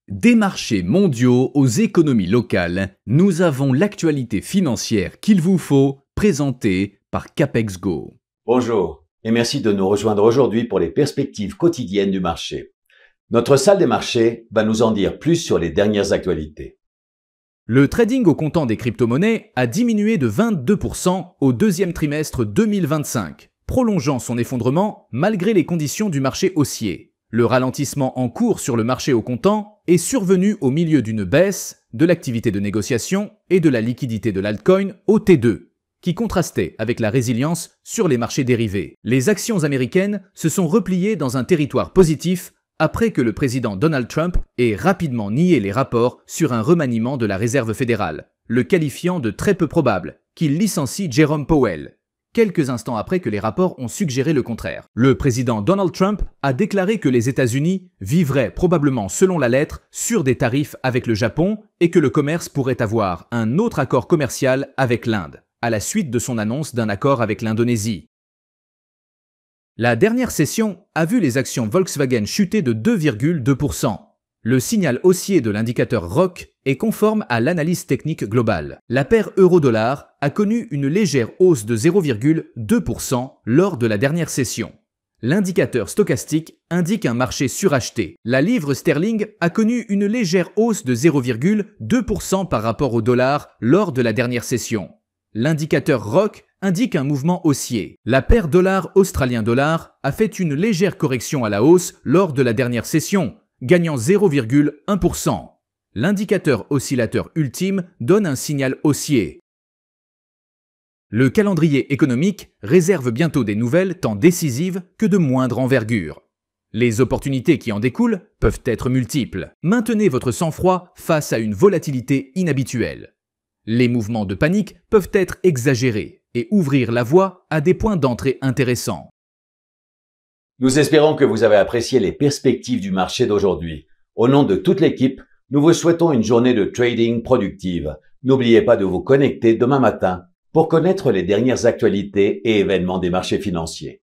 Des marchés mondiaux aux économies locales, nous avons l'actualité financière qu'il vous faut, présentée par Capex Go. Bonjour et merci de nous rejoindre aujourd'hui pour les perspectives quotidiennes du marché. Notre salle des marchés va nous en dire plus sur les dernières actualités. Le trading au comptant des crypto-monnaies a diminué de 22% au deuxième trimestre 2025, prolongeant son effondrement malgré les conditions du marché haussier. Le ralentissement en cours sur le marché au comptant est survenu au milieu d'une baisse de l'activité de négociation et de la liquidité de l'altcoin au T2, qui contrastait avec la résilience sur les marchés dérivés. Les actions américaines se sont repliées dans un territoire positif après que le président Donald Trump ait rapidement nié les rapports sur un remaniement de la Réserve fédérale, le qualifiant de très peu probable qu'il licencie Jerome Powell, quelques instants après que les rapports ont suggéré le contraire. Le président Donald Trump a déclaré que les États-Unis vivraient probablement selon la lettre sur des tarifs avec le Japon et que le commerce pourrait avoir un autre accord commercial avec l'Inde, à la suite de son annonce d'un accord avec l'Indonésie. La dernière session a vu les actions Volkswagen chuter de 2,2%. Le signal haussier de l'indicateur ROC est conforme à l'analyse technique globale. La paire euro-dollar a connu une légère hausse de 0,2% lors de la dernière session. L'indicateur stochastique indique un marché suracheté. La livre sterling a connu une légère hausse de 0,2% par rapport au dollar lors de la dernière session. L'indicateur ROC indique un mouvement haussier. La paire dollar-australien-dollar a fait une légère correction à la hausse lors de la dernière session, gagnant 0,1%. L'indicateur oscillateur ultime donne un signal haussier. Le calendrier économique réserve bientôt des nouvelles tant décisives que de moindre envergure. Les opportunités qui en découlent peuvent être multiples. Maintenez votre sang-froid face à une volatilité inhabituelle. Les mouvements de panique peuvent être exagérés et ouvrir la voie à des points d'entrée intéressants. Nous espérons que vous avez apprécié les perspectives du marché d'aujourd'hui. Au nom de toute l'équipe, nous vous souhaitons une journée de trading productive. N'oubliez pas de vous connecter demain matin pour connaître les dernières actualités et événements des marchés financiers.